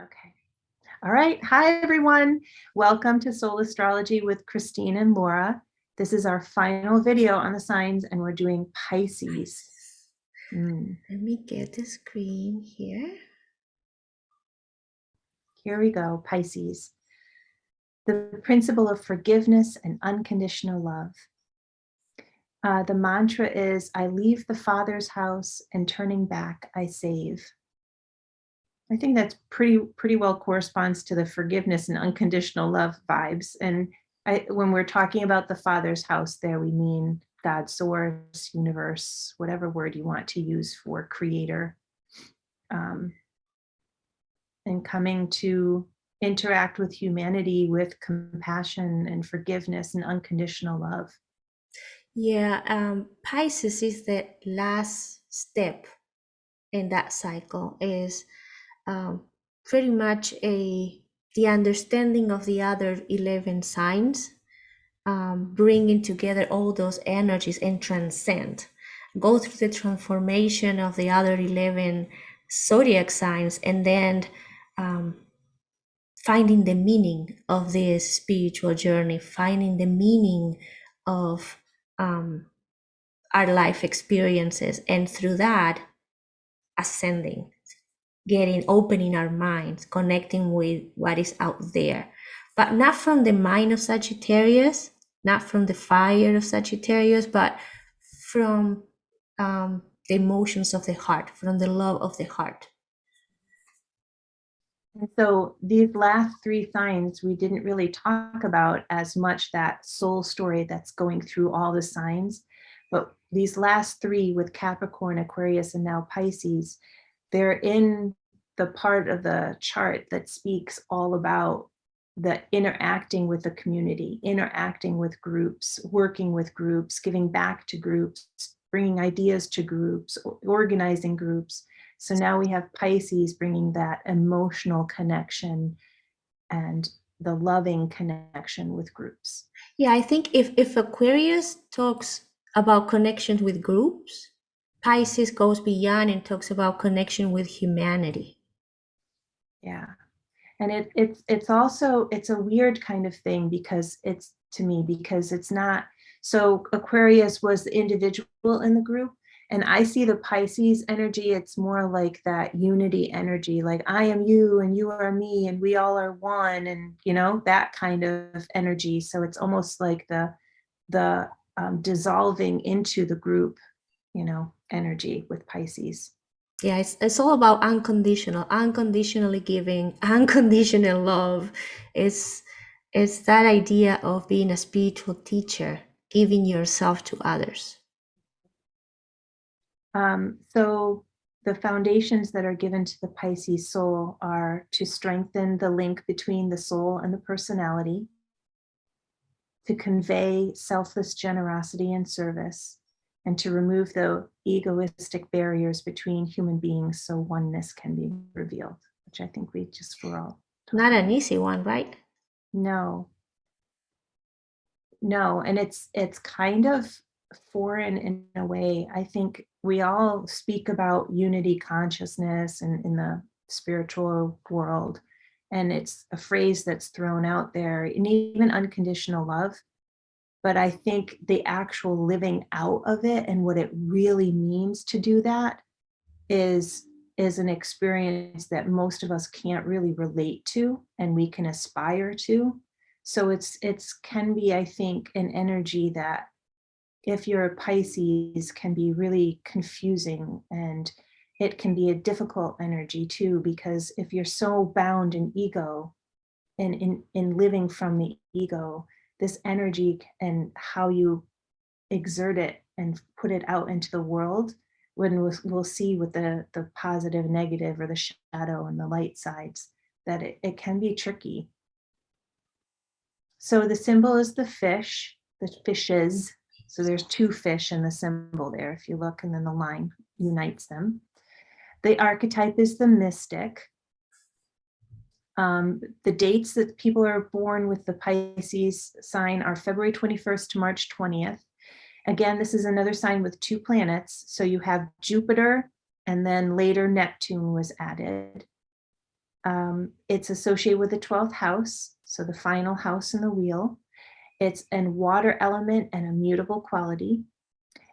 Okay. All right. Hi, everyone. Welcome to Soul Astrology with Christine and Laura. This is our final video on the signs, and we're doing Pisces. Let me get the screen here. Here we go, Pisces. The principle of forgiveness and unconditional love. The mantra is, I leave the Father's house, and turning back, I save. I think that's pretty well corresponds to the forgiveness and unconditional love vibes. And when we're talking about the Father's house there, we mean God, source, universe, whatever word you want to use for creator. And coming to interact with humanity with compassion and forgiveness and unconditional love. Yeah, Pisces is the last step in that cycle. Is pretty much the understanding of the other 11 signs, bringing together all those energies and transcend, go through the transformation of the other 11 zodiac signs, and then finding the meaning of this spiritual journey, finding the meaning of our life experiences, and through that, ascending, opening our minds, connecting with what is out there, but not from the mind of Sagittarius, not from the fire of Sagittarius, but from the emotions of the heart, from the love of the heart. And so these last three signs, we didn't really talk about as much that soul story that's going through all the signs. But these last three with Capricorn, Aquarius, and now Pisces, they're in the part of the chart that speaks all about the interacting with the community, interacting with groups, working with groups, giving back to groups, bringing ideas to groups, organizing groups. So now we have Pisces bringing that emotional connection and the loving connection with groups. Yeah, I think if Aquarius talks about connections with groups, Pisces goes beyond and talks about connection with humanity. Yeah. And it's also, it's a weird kind of thing because it's not, so Aquarius was the individual in the group, and I see the Pisces energy, it's more like that unity energy, like I am you and you are me and we all are one, and that kind of energy. So it's almost like the dissolving into the group, energy with Pisces. Yeah, it's all about unconditionally giving, unconditional love. It's that idea of being a spiritual teacher, giving yourself to others. So the foundations that are given to the Pisces soul are to strengthen the link between the soul and the personality, to convey selfless generosity and service, and to remove the egoistic barriers between human beings so oneness can be revealed, which I think we just were all Not talking an about. easy one, right? No, and it's kind of foreign in a way. I think we all speak about unity consciousness and in the spiritual world, and it's a phrase that's thrown out there, and even unconditional love. But I think the actual living out of it and what it really means to do that is an experience that most of us can't really relate to and we can aspire to. So it's can be, I think, an energy that, if you're a Pisces, can be really confusing, and it can be a difficult energy too, because if you're so bound in ego and in living from the ego, this energy and how you exert it and put it out into the world, when we'll see with the positive, negative, or the shadow and the light sides, that it can be tricky. So the symbol is the fish, the fishes. So there's two fish in the symbol there, if you look, and then the line unites them. The archetype is the mystic. The dates that people are born with the Pisces sign are February 21st to March 20th. Again, this is another sign with two planets. So you have Jupiter, and then later Neptune was added. It's associated with the 12th house, so the final house in the wheel. It's an water element and a mutable quality.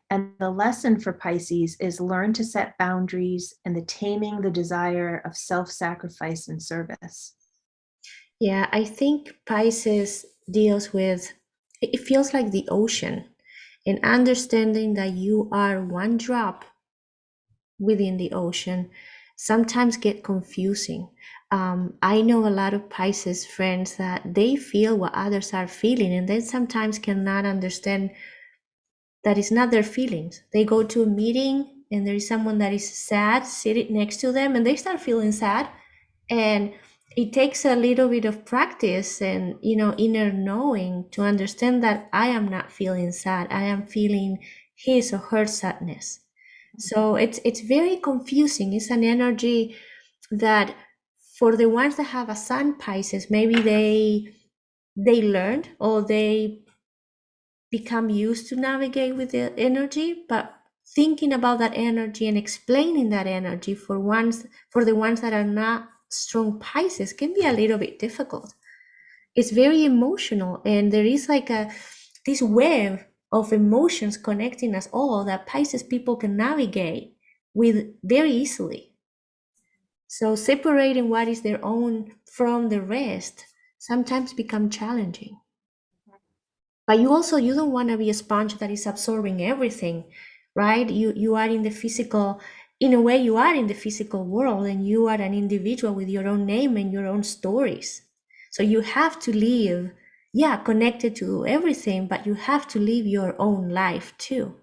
And the lesson for Pisces is learn to set boundaries and the taming the desire of self-sacrifice and service. Yeah, I think Pisces deals with, it feels like the ocean, and understanding that you are one drop within the ocean sometimes get confusing. I know a lot of Pisces friends that they feel what others are feeling, and they sometimes cannot understand that it's not their feelings. They go to a meeting and there is someone that is sad sitting next to them, and they start feeling sad. And it takes a little bit of practice and, inner knowing to understand that I am not feeling sad. I am feeling his or her sadness. So it's very confusing. It's an energy that, for the ones that have a sun Pisces, maybe they learned, or they become used to navigate with the energy, but thinking about that energy and explaining that energy for the ones that are not strong Pisces can be a little bit difficult. It's very emotional, and there is like a this web of emotions connecting us all that Pisces people can navigate with very easily. So separating what is their own from the rest sometimes become challenging. But you don't want to be a sponge that is absorbing everything, right? You are in the physical, in a way you are in the physical world, and you are an individual with your own name and your own stories. So you have to live, yeah, connected to everything, but you have to live your own life too.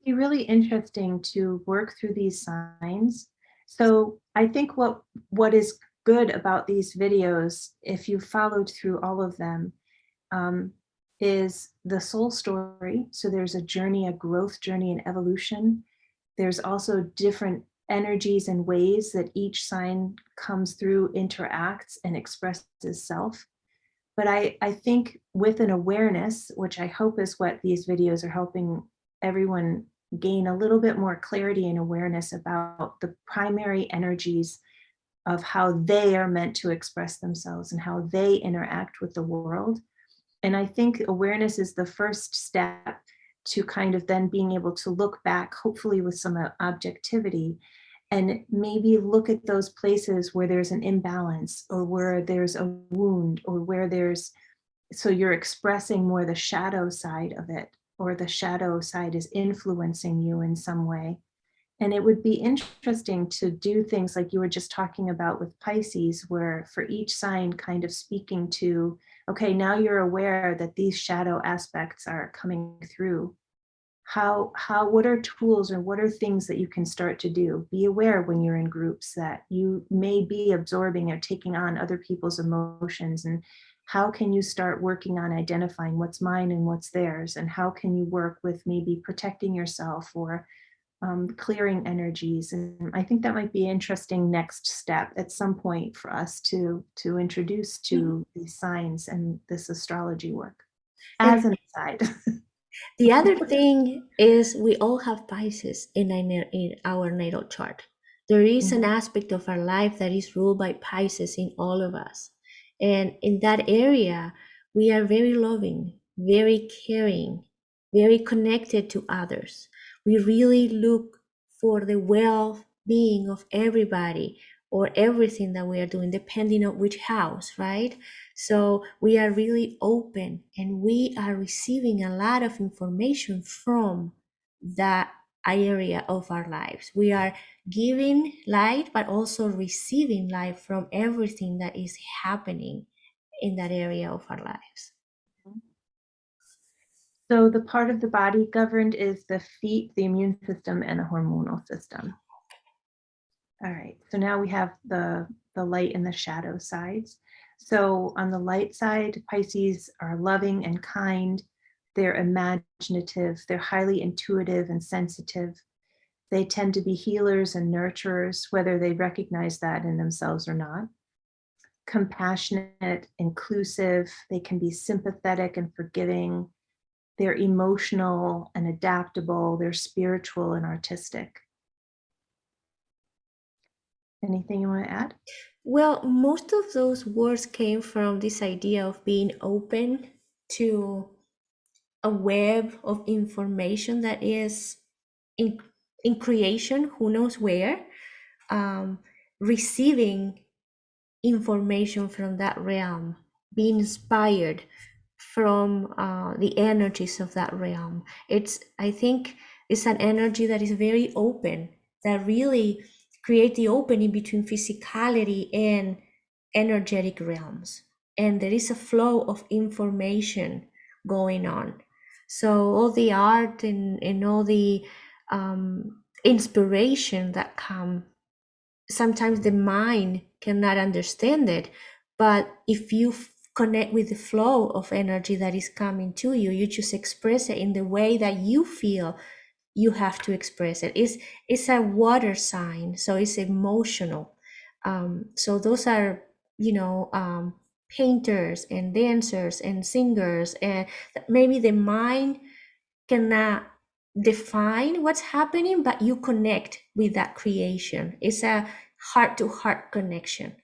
Be really interesting to work through these signs. So I think what is good about these videos, if you followed through all of them, um, is the soul story. So there's a journey, a growth journey, and evolution. There's also different energies and ways that each sign comes through, interacts, and expresses self. But I think with an awareness, which I hope is what these videos are helping everyone gain a little bit more clarity and awareness about the primary energies of how they are meant to express themselves and how they interact with the world. And I think awareness is the first step to kind of then being able to look back, hopefully with some objectivity, and maybe look at those places where there's an imbalance or where there's a wound or where there's, so you're expressing more the shadow side of it, or the shadow side is influencing you in some way. And it would be interesting to do things like you were just talking about with Pisces, where for each sign kind of speaking to, okay, now you're aware that these shadow aspects are coming through. What are tools or what are things that you can start to do? Be aware when you're in groups that you may be absorbing or taking on other people's emotions, and how can you start working on identifying what's mine and what's theirs, and how can you work with maybe protecting yourself or clearing energies. And I think that might be an interesting next step at some point for us to introduce to these signs and this astrology work And as an aside. the other thing is we all have Pisces in our natal chart. There is an Mhm. aspect of our life that is ruled by Pisces in all of us. And in that area, we are very loving, very caring, very connected to others. We really look for the well being of everybody or everything that we are doing, depending on which house, right? So we are really open and we are receiving a lot of information from that area of our lives. We are giving light, but also receiving light from everything that is happening in that area of our lives. So the part of the body governed is the feet, the immune system, and the hormonal system. All right, so now we have the light and the shadow sides. So on the light side, Pisces are loving and kind. They're imaginative. They're highly intuitive and sensitive. They tend to be healers and nurturers, whether they recognize that in themselves or not. Compassionate, inclusive. They can be sympathetic and forgiving. They're emotional and adaptable. They're spiritual and artistic. Anything you want to add? Well, most of those words came from this idea of being open to a web of information that is in in creation, who knows where, um, receiving information from that realm, being inspired from the energies of that realm. I think, it's an energy that is very open, that really create the opening between physicality and energetic realms. And there is a flow of information going on. So all the art and all the inspiration that come, sometimes the mind cannot understand it, but if you connect with the flow of energy that is coming to you, you just express it in the way that you feel you have to express it. It's a water sign, so it's emotional. So those are, painters and dancers and singers, and maybe the mind cannot define what's happening, but you connect with that creation. It's a heart to heart connection.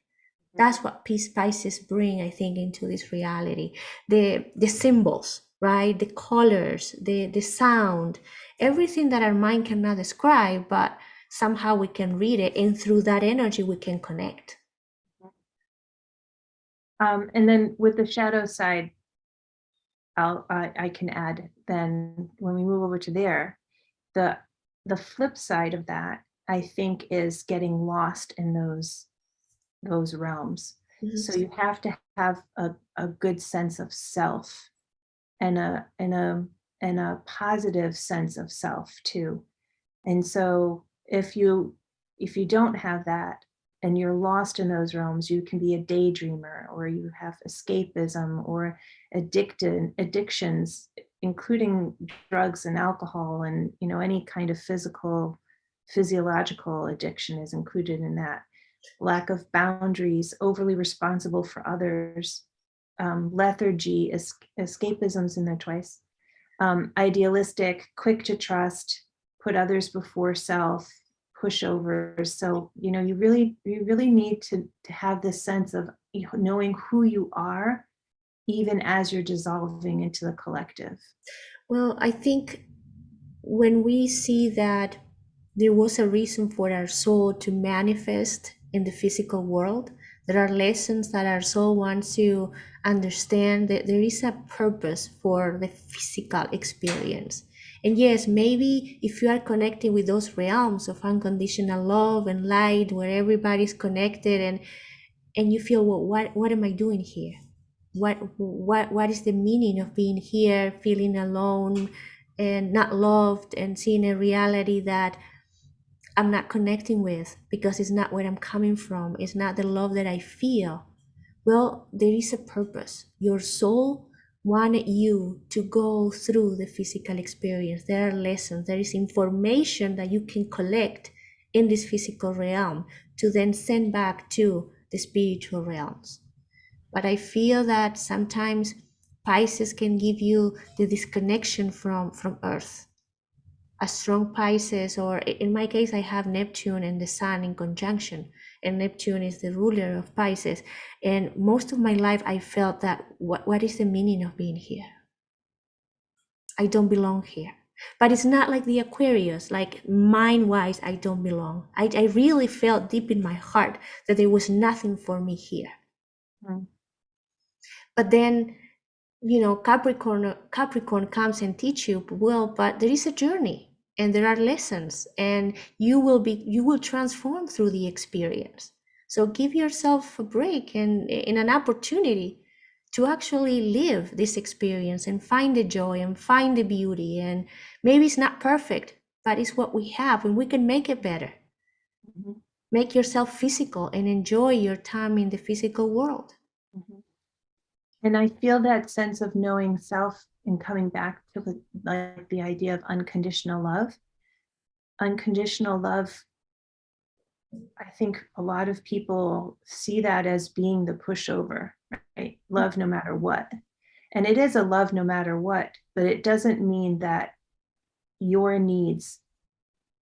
That's what Pisces bring, I think, into this reality. The symbols, right? The colors, the sound, everything that our mind cannot describe, but somehow we can read it, and through that energy we can connect. And then with the shadow side, I can add then when we move over to there, the the flip side of that, I think, is getting lost in those realms. So Mhm. you have to have a good sense of self and a positive sense of self too. And so if you don't have that and you're lost in those realms, you can be a daydreamer, or you have escapism, or addictions, including drugs and alcohol, and any kind of physiological addiction is included in that. Lack of boundaries, overly responsible for others, lethargy, escapisms in there twice, idealistic, quick to trust, put others before self, pushovers. So you really need to have this sense of knowing who you are, even as you're dissolving into the collective. Well, I think when we see that there was a reason for our soul to manifest in the physical world, there are lessons that our soul wants to understand, that there is a purpose for the physical experience. And yes, maybe if you are connecting with those realms of unconditional love and light, where everybody's connected, and you feel, well, what am I doing here? What is the meaning of being here, feeling alone and not loved, and seeing a reality that I'm not connecting with because it's not where I'm coming from, it's not the love that I feel? Well, there is a purpose. Your soul wanted you to go through the physical experience. There are lessons, there is information that you can collect in this physical realm to then send back to the spiritual realms. But I feel that sometimes Pisces can give you the disconnection from Earth. A strong Pisces, or in my case, I have Neptune and the Sun in conjunction, and Neptune is the ruler of Pisces. And most of my life, I felt that what is the meaning of being here? I don't belong here. But it's not like the Aquarius, like mind wise, I don't belong. I really felt deep in my heart that there was nothing for me here. Mm. But then, Capricorn comes and teach you, well, but there is a journey and there are lessons, and you will transform through the experience. So give yourself a break and in an opportunity to actually live this experience and find the joy and find the beauty. And maybe it's not perfect, but it's what we have, and we can make it better. Mhm, Make yourself physical and enjoy your time in the physical world. mhm. And I feel that sense of knowing self and coming back to like the idea of unconditional love. Unconditional love, I think a lot of people see that as being the pushover, right? Love no matter what. And it is a love no matter what, but it doesn't mean that your needs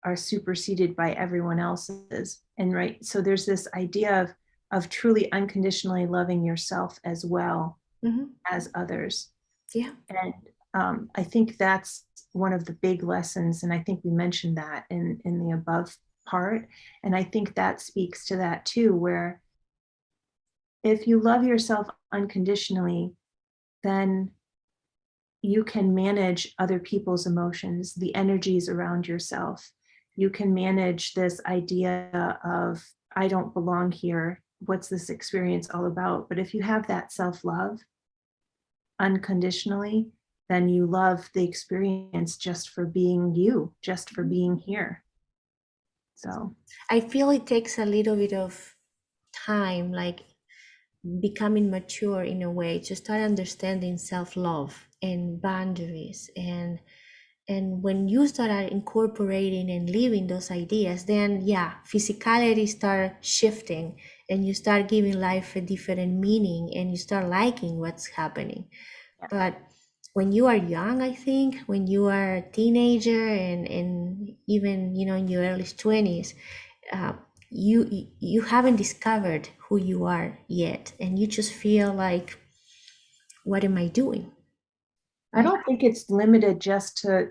are superseded by everyone else's. And right, so there's this idea of truly unconditionally loving yourself as well Mm-hmm. as others. Yeah. And I think that's one of the big lessons. And I think we mentioned that in the above part. And I think that speaks to that too, where if you love yourself unconditionally, then you can manage other people's emotions, the energies around yourself. You can manage this idea of, I don't belong here. What's this experience all about? But if you have that self love unconditionally, then you love the experience just for being you, just for being here. So, I feel it takes a little bit of time, like becoming mature in a way, to start understanding self-love and boundaries. And when you start incorporating and living those ideas, then yeah, physicality start shifting, and you start giving life a different meaning, and you start liking what's happening. yeah. But when you are young, I think when you are a teenager, and even, you know, in your early 20s, uh, you haven't discovered who you are yet, and you just feel like, what am I doing? I Right. don't think it's limited just to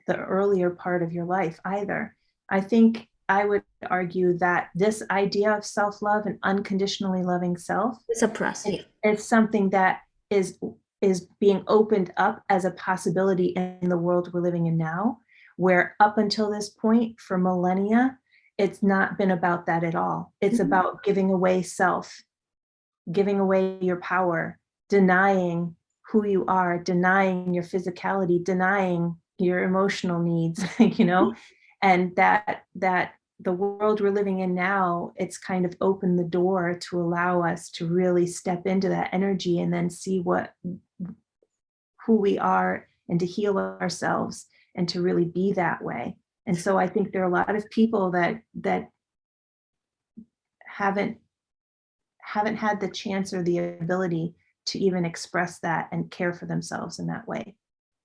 the earlier part of your life either. I think I would argue that this idea of self love and unconditionally loving self It's a process. Yeah. is something that is is being opened up as a possibility in the world we're living in now, where up until this point for millennia, it's not been about that at all. It's Mhm. about giving away self, giving away your power, denying who you are, denying your physicality, denying your emotional needs, you know, and that the world we're living in now, it's kind of opened the door to allow us to really step into that energy and then see what who we are and to heal ourselves and to really be that way. And so I think there are a lot of people that haven't haven't had the chance or the ability to even express that and care for themselves in that way.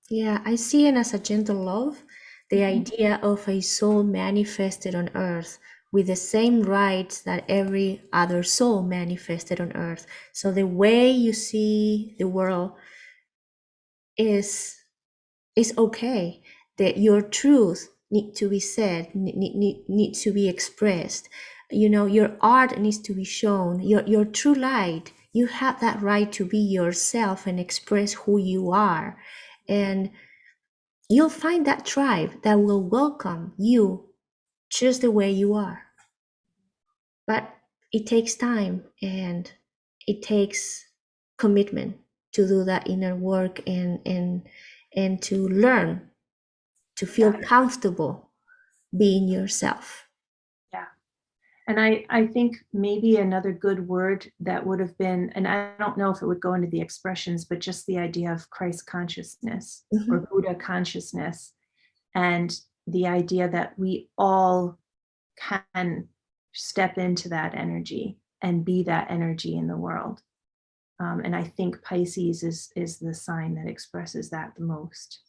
Yeah, I see it as a gentle love, the Mhm. idea of a soul manifested on earth with the same rights that every other soul manifested on earth. So the way you see the world is is okay. That your truth need to be said, need to be expressed. You know, your art needs to be shown, your true light. You have that right to be yourself and express who you are. And you'll find that tribe that will welcome you just the way you are. But it takes time, and it takes commitment to do that inner work, and to learn to feel Yeah, comfortable being yourself. yeah. And I think maybe another good word that would have been, and I don't know if it would go into the expressions, but just the idea of Christ consciousness Mhm. or Buddha consciousness, and the idea that we all can step into that energy and be that energy in the world. And I think Pisces is the sign that expresses that the most.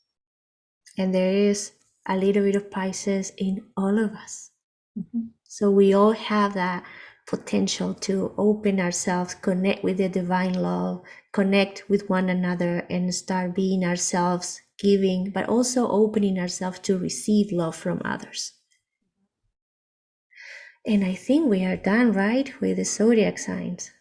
And there is a little bit of Pisces in all of us. Mhm. So we all have that potential to open ourselves, connect with the divine love, connect with one another, and start being ourselves, giving, but also opening ourselves to receive love from others. And I think we are done, right, with the zodiac signs.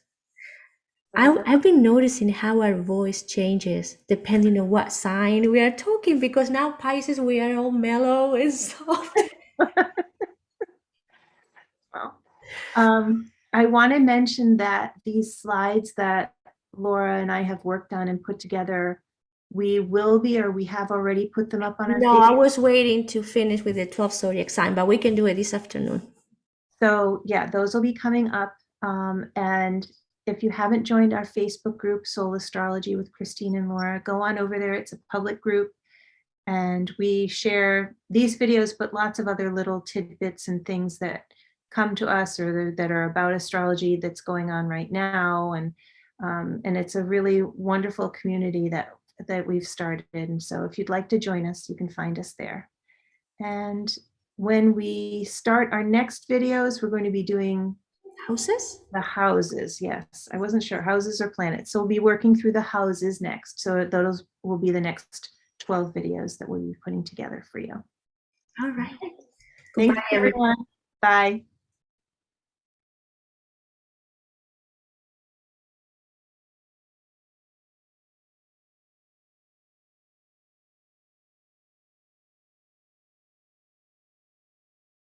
So the I've been noticing how our voice changes depending on what sign we are talking, because now Pisces, we are all mellow and soft. well, I want to mention that these slides that Laura and I have worked on and put together, we will be, or we have already put them up on our No, I Facebook. was waiting to finish with the 12th zodiac sign, but we can do it this afternoon. So yeah, those will be coming up. And if you haven't joined our Facebook group, Soul Astrology with Christine and Laura, go on over there. It's a public group. And we share these videos, but lots of other little tidbits and things that come to us or that are about astrology that's going on right now. And it's a really wonderful community that we've started. And so if you'd like to join us, you can find us there. And when we start our next videos, we're going to be doing Houses? the houses. Yes, I wasn't sure, houses or planets. So we'll be working through the houses next. So those will be the next 12 videos that we'll be putting together for you. All right. Thanks, Goodbye, everyone. everyone. Bye.